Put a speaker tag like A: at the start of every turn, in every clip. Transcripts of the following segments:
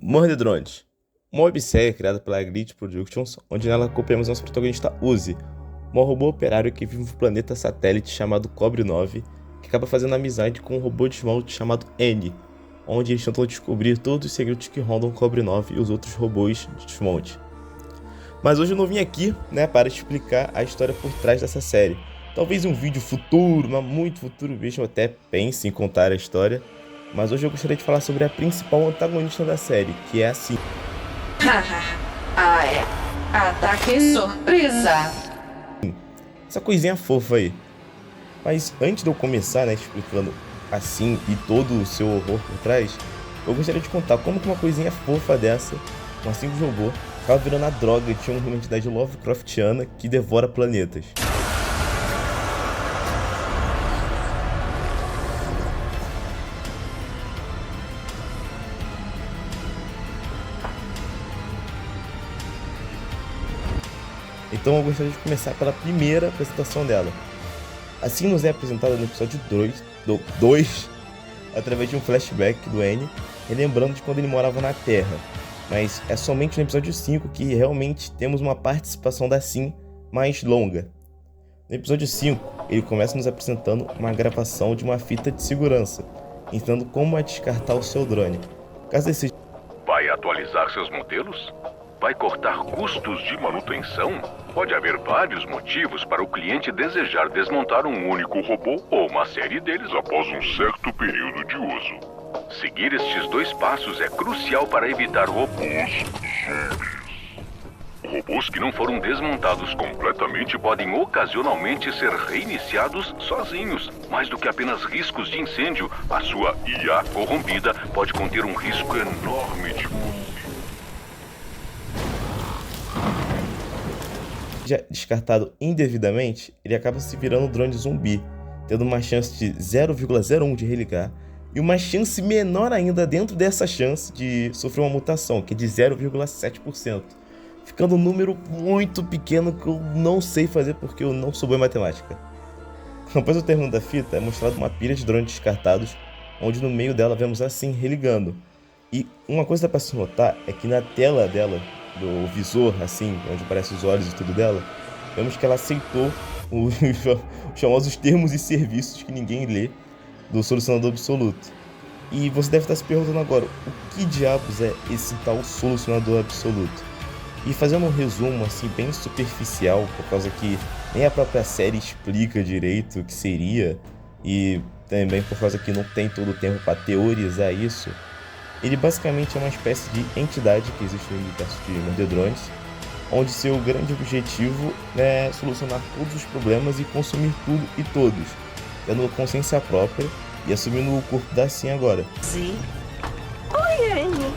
A: Murder Drones, uma websérie criada pela Glitch Productions, onde nela acompanhamos nosso protagonista Uzi, um robô operário que vive no planeta satélite chamado Cobre 9, que acaba fazendo amizade com um robô de esmalte chamado N, onde eles tentam descobrir todos os segredos que rondam Cobre 9 e os outros robôs de desmonte. Mas hoje eu não vim aqui, para explicar a história por trás dessa série. Talvez em um vídeo futuro, mas muito futuro mesmo, eu até pense em contar a história. Mas hoje eu gostaria de falar sobre a principal antagonista da série, que é a Sim.
B: Ataque surpresa!
A: Essa coisinha fofa aí. Mas antes de eu começar, explicando a Sim e todo o seu horror por trás, eu gostaria de contar como que uma coisinha fofa dessa, uma simples robô, acaba virando a droga de uma entidade Lovecraftiana que devora planetas. Então eu gostaria de começar pela primeira apresentação dela. Assim nos é apresentada no episódio 2, através de um flashback do N, relembrando de quando ele morava na Terra. Mas é somente no episódio 5 que realmente temos uma participação da Sim mais longa. No episódio 5, ele começa nos apresentando uma gravação de uma fita de segurança, ensinando como descartar o seu drone. Caso decida...
C: Vai atualizar seus modelos? Vai cortar custos de manutenção? Pode haver vários motivos para o cliente desejar desmontar um único robô ou uma série deles após um certo período de uso. Seguir estes 2 passos é crucial para evitar robôs zombies. Robôs que não foram desmontados completamente podem ocasionalmente ser reiniciados sozinhos. Mais do que apenas riscos de incêndio, a sua IA corrompida pode conter um risco enorme de
A: Já descartado indevidamente, ele acaba se virando um drone zumbi, tendo uma chance de 0,01 de religar e uma chance menor ainda dentro dessa chance de sofrer uma mutação, que é de 0,7%, ficando um número muito pequeno que eu não sei fazer porque eu não sou bom em matemática. Após o término da fita, é mostrado uma pilha de drones descartados, onde no meio dela vemos a Sim religando. E uma coisa para se notar é que na tela dela, do visor, assim, onde aparecem os olhos e tudo dela, vemos que ela aceitou os famosos termos e serviços que ninguém lê do Solucionador Absoluto. E você deve estar se perguntando agora, o que diabos é esse tal Solucionador Absoluto? E fazendo um resumo assim bem superficial, por causa que nem a própria série explica direito o que seria, e também por causa que não tem todo o tempo para teorizar isso, ele basicamente é uma espécie de entidade que existe no universo de Murder Drones, onde seu grande objetivo é solucionar todos os problemas e consumir tudo e todos, tendo consciência própria e assumindo o corpo da Sim agora.
B: Sim. Oi, Annie.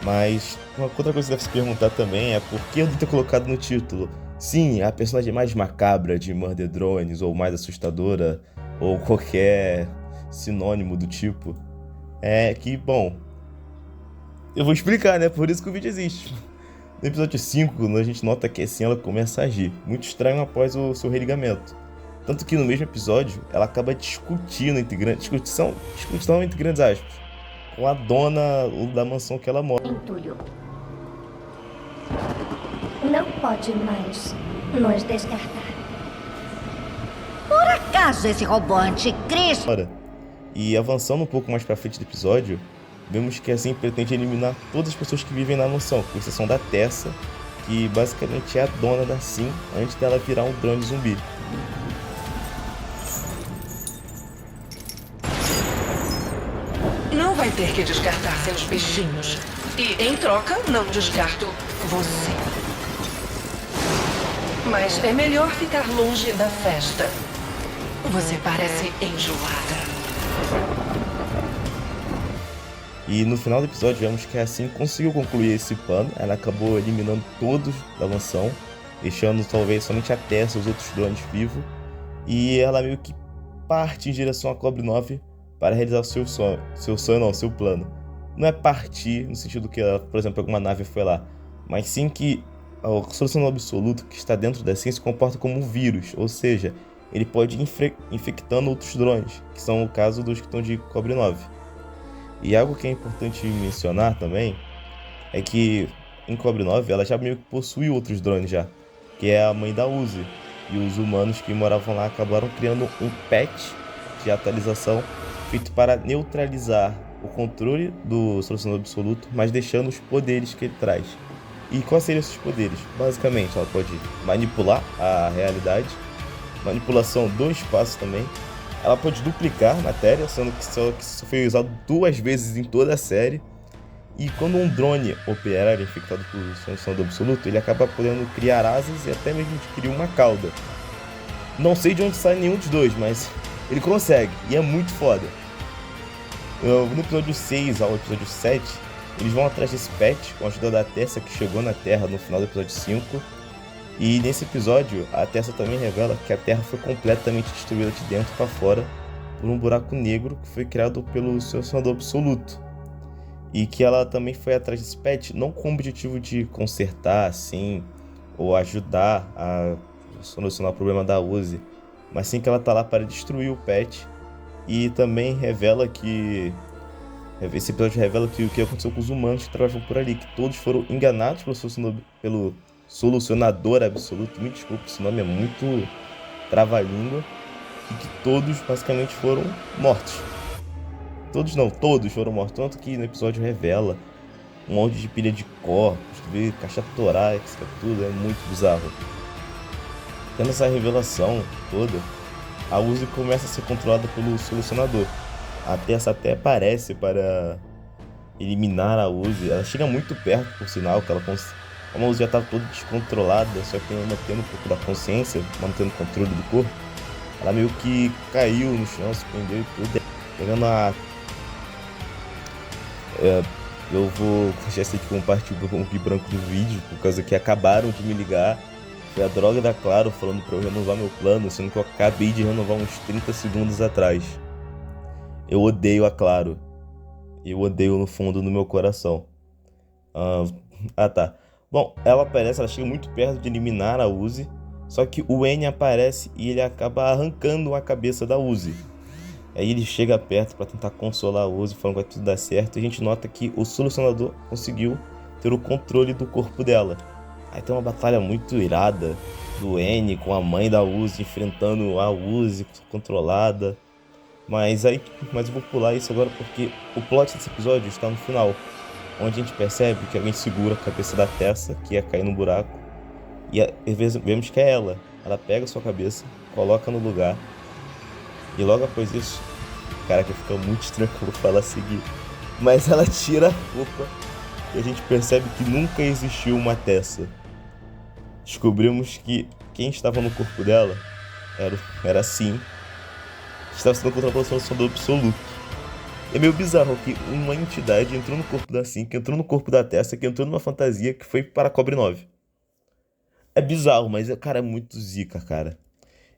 A: Mas uma outra coisa que você deve se perguntar também é por que eu ter colocado no título Sim, a personagem mais macabra de Murder Drones, ou mais assustadora, ou qualquer sinônimo do tipo. É que, bom, eu vou explicar, por isso que o vídeo existe. No episódio 5, a gente nota que assim ela começa a agir, muito estranho após o seu religamento. Tanto que no mesmo episódio, ela acaba discutindo discussão entre grandes aspas, com a dona da mansão que ela mora.
D: Entulho. Não pode mais nos descartar.
E: Por acaso esse robô anticristo...
A: E avançando um pouco mais pra frente do episódio, vemos que assim pretende eliminar todas as pessoas que vivem na mansão, com exceção da Tessa, que basicamente é a dona da Sim antes dela virar um drone zumbi.
B: Não vai ter que descartar seus bichinhos. E, em troca, não descarto você. Mas é melhor ficar longe da festa. Você parece enjoada.
A: E no final do episódio vemos que a Sim conseguiu concluir esse plano, ela acabou eliminando todos da mansão, deixando talvez somente a Tessa e os outros drones vivos, e ela meio que parte em direção a Cobre 9 para realizar o seu plano. Não é partir no sentido que, por exemplo, alguma nave foi lá, mas sim que a solução absoluta que está dentro da Sim se comporta como um vírus, ou seja, ele pode ir infectando outros drones, que são o caso dos que estão de Cobre 9. E algo que é importante mencionar também é que em Cobre 9 ela já meio que possui outros drones já, que é a mãe da Uzi. E os humanos que moravam lá acabaram criando um patch de atualização feito para neutralizar o controle do Solucionador Absoluto, mas deixando os poderes que ele traz. E quais seriam esses poderes? Basicamente, ela pode manipular a realidade, manipulação do espaço também. Ela pode duplicar matéria, sendo que só foi usado 2 vezes em toda a série. E quando um drone operário infectado por Solucionador Absoluto, ele acaba podendo criar asas e até mesmo adquirir uma cauda. Não sei de onde sai nenhum dos dois, mas ele consegue, e é muito foda. No episódio 6 ao episódio 7, eles vão atrás desse patch com a ajuda da Tessa, que chegou na Terra no final do episódio 5. E nesse episódio, a Tessa também revela que a Terra foi completamente destruída de dentro para fora por um buraco negro que foi criado pelo Solucionador Absoluto. E que ela também foi atrás desse patch não com o objetivo de consertar, assim, ou ajudar a solucionar o problema da Uzi, mas sim que ela tá lá para destruir o patch. E também revela que... Esse episódio revela que o que aconteceu com os humanos que trabalham por ali, que todos foram enganados pelo Solucionador Absoluto. Me desculpe, esse nome é muito trava-língua. E que todos basicamente foram mortos. Todos foram mortos. Tanto que no episódio revela um monte de pilha de corpos, vê caixa torácica, tudo, é muito bizarro. Tendo essa revelação toda, a Uzi começa a ser controlada pelo Solucionador. A Tessa até aparece para eliminar a Uzi. Ela chega muito perto, por sinal, que como a Uzi já estava toda descontrolada, só que mantendo um pouco da consciência, mantendo o controle do corpo, ela meio que caiu no chão, se prendeu e tudo. Pegando a... eu vou deixar esse aqui compartilhar com o Gui branco do vídeo, por causa que acabaram de me ligar. Foi a droga da Claro falando pra eu renovar meu plano, sendo que eu acabei de renovar uns 30 segundos atrás. Eu odeio a Claro. Eu odeio no fundo do meu coração. Tá. Bom, ela aparece, ela chega muito perto de eliminar a Uzi. Só que o N aparece e ele acaba arrancando a cabeça da Uzi. Aí ele chega perto pra tentar consolar a Uzi, falando que vai tudo dar certo. E a gente nota que o Solucionador conseguiu ter o controle do corpo dela. Aí tem uma batalha muito irada do N com a mãe da Uzi enfrentando a Uzi controlada. Mas eu vou pular isso agora porque o plot desse episódio está no final, onde a gente percebe que alguém segura a cabeça da Tessa, que ia cair no buraco, e vemos que é ela. Ela pega a sua cabeça, coloca no lugar, e logo após isso, cara, que fica muito estranho que eu vou falar a seguir, mas ela tira a roupa e a gente percebe que nunca existiu uma Tessa. Descobrimos que quem estava no corpo dela era sim, estava sendo controlado pelo Solucionador Absoluto. É meio bizarro que uma entidade entrou no corpo da Sim, que entrou no corpo da Tessa, que entrou numa fantasia que foi para Cobre 9. É bizarro, mas cara, é muito zica, cara.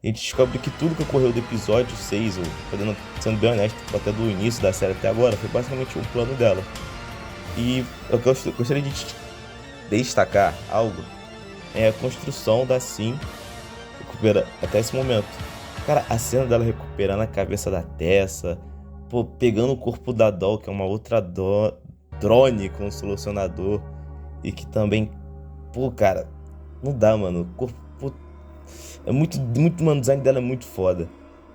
A: A gente descobre que tudo que ocorreu do episódio 6, ou sendo bem honesto, até do início da série até agora, foi basicamente um plano dela. E eu gostaria de destacar algo, é a construção da Sim até esse momento. Cara, a cena dela recuperando a cabeça da Tessa, pegando o corpo da Doll, que é uma outra drone com o Solucionador, e que também, cara, não dá, mano. O corpo, é muito, mano, o design dela é muito foda.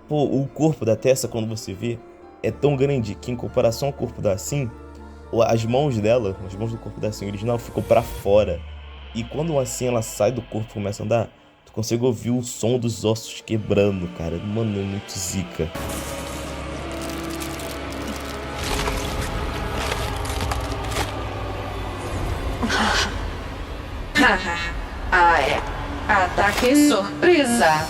A: O corpo da Tessa, quando você vê, é tão grande que em comparação ao corpo da Sim, as mãos dela, as mãos do corpo da Sim original ficam pra fora. E quando assim ela sai do corpo e começa a andar, tu consegue ouvir o som dos ossos quebrando, cara. Mano, é muito zica.
B: Ataque surpresa.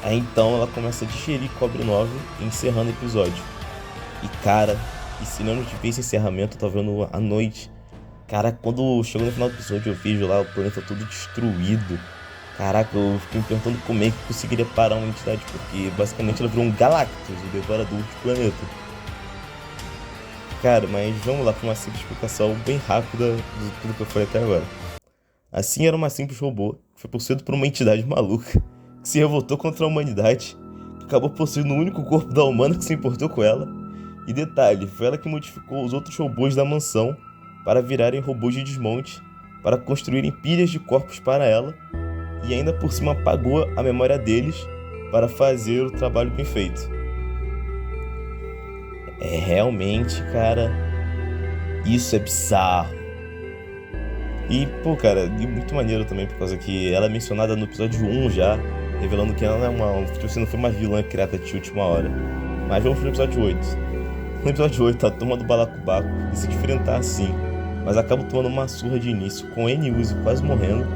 A: Aí então ela começa a digerir Cobre 9, encerrando o episódio. E cara, e cinema de ver esse encerramento, eu tava vendo à noite. Cara, quando chegou no final do episódio eu vejo lá o planeta todo destruído. Caraca, eu fiquei me perguntando como é que conseguiria parar uma entidade, porque basicamente ela virou um Galactus, o devorador de planeta. Cara, mas vamos lá para uma simples explicação bem rápida de tudo que eu falei até agora. Assim era uma simples robô, que foi possuído por uma entidade maluca, que se revoltou contra a humanidade, que acabou possuindo o único corpo da humana que se importou com ela, E detalhe, foi ela que modificou os outros robôs da mansão para virarem robôs de desmonte, para construírem pilhas de corpos para ela, e ainda por cima apagou a memória deles para fazer o trabalho bem feito. É realmente, cara, isso é bizarro. E, pô, cara, e muito maneiro também, por causa que ela é mencionada no episódio 1 já, revelando que ela não é tipo assim, não foi uma vilã criada de última hora. Mas vamos pro episódio 8. No episódio 8, a turma do Balacobaco decide enfrentar assim, mas acaba tomando uma surra de início, com N e Uzi quase morrendo,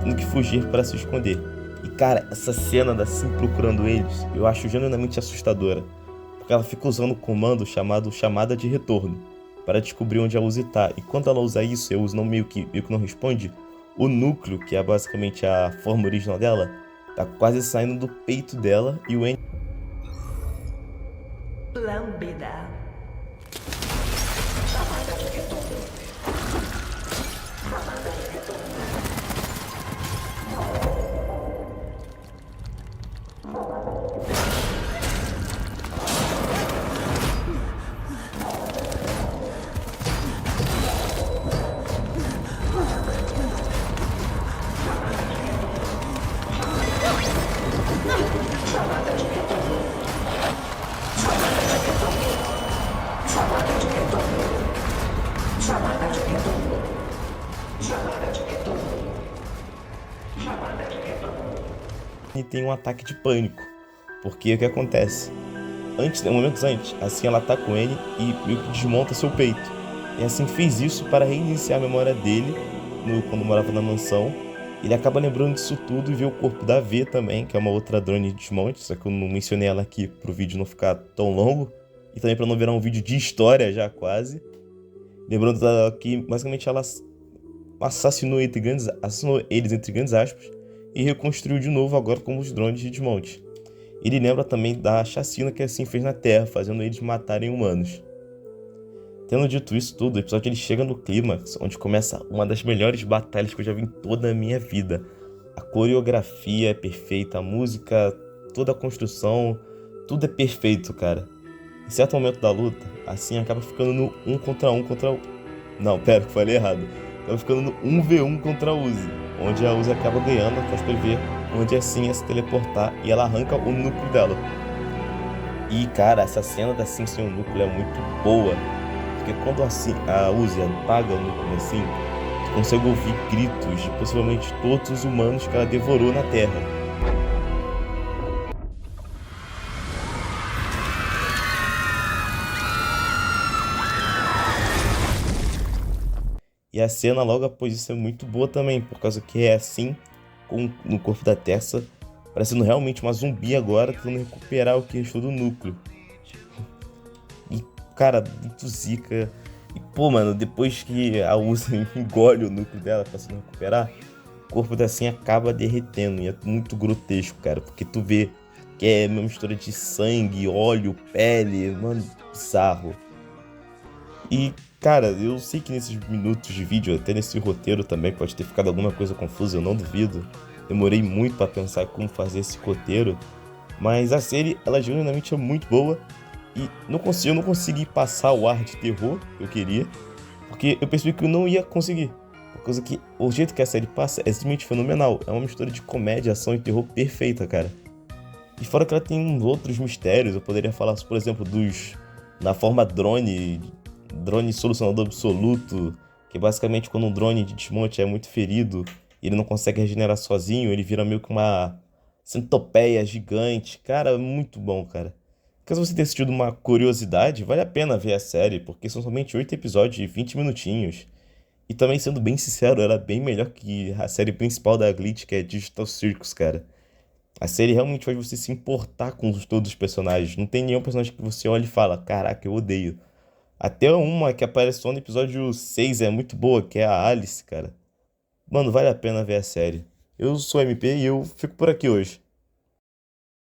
A: tendo que fugir para se esconder. E, cara, essa cena da Sim procurando eles, eu acho genuinamente assustadora, porque ela fica usando o comando chamado chamada de retorno, para descobrir onde a Uzi tá. E quando ela usa isso, a Uzi meio que não responde, o núcleo, que é basicamente a forma original dela, tá quase saindo do peito dela e o N...
B: Lambda.
A: e tem um ataque de pânico, porque o que acontece? Momentos antes, assim ela tá com ele e meio que desmonta seu peito. E assim fez isso para reiniciar a memória dele quando morava na mansão. Ele acaba lembrando disso tudo e vê o corpo da V também, que é uma outra drone de desmonte, só que eu não mencionei ela aqui pro vídeo não ficar tão longo. E também para não virar um vídeo de história já quase. Lembrando que basicamente ela assassinou eles entre grandes aspas e reconstruiu de novo agora como os drones de desmonte. Ele lembra também da chacina que assim fez na Terra, fazendo eles matarem humanos. Tendo dito isso tudo, o episódio ele chega no clímax, onde começa uma das melhores batalhas que eu já vi em toda a minha vida. A coreografia é perfeita, a música, toda a construção, tudo é perfeito, cara. Em certo momento da luta, assim acaba ficando no 1 contra 1 contra o... Não, pera, que falei errado. Acaba ficando no 1v1 contra a Uzi, onde a Uzi acaba ganhando, faz prever onde assim é se teleportar e ela arranca o núcleo dela. E, cara, essa cena da Sim sem o núcleo é muito boa, porque quando a Uzi apaga o núcleo assim, você consegue ouvir gritos de possivelmente todos os humanos que ela devorou na Terra. E a cena logo após isso é muito boa também, por causa que é assim, no corpo da Tessa, parecendo realmente uma zumbi agora, tentando recuperar o que restou do núcleo. E, cara, muito zica. E, pô, mano, depois que a Uzi engole o núcleo dela pra se recuperar, o corpo da Sim acaba derretendo. E é muito grotesco, cara, porque tu vê que é uma mistura de sangue, óleo, pele, mano, bizarro. E, cara, eu sei que nesses minutos de vídeo, até nesse roteiro também, pode ter ficado alguma coisa confusa, eu não duvido. Demorei muito pra pensar como fazer esse roteiro, mas a série, ela genuinamente é muito boa e eu não consegui passar o ar de terror que eu queria, porque eu percebi que eu não ia conseguir. Por causa que o jeito que a série passa é simplesmente fenomenal, é uma mistura de comédia, ação e terror perfeita, cara. E fora que ela tem uns outros mistérios, eu poderia falar, por exemplo, na forma drone solucionador absoluto, que basicamente quando um drone de desmonte é muito ferido, ele não consegue regenerar sozinho, ele vira meio que uma centopeia gigante. Cara, muito bom, cara. Caso você tenha assistido uma curiosidade, vale a pena ver a série, porque são somente 8 episódios de 20 minutinhos. E também, sendo bem sincero, ela é bem melhor que a série principal da Glitch, que é Digital Circus, cara. A série realmente faz você se importar com todos os personagens. Não tem nenhum personagem que você olha e fala, caraca, eu odeio. Até uma que aparece só no episódio 6 é muito boa, que é a Alice, cara. Mano, vale a pena ver a série. Eu sou MP e eu fico por aqui hoje.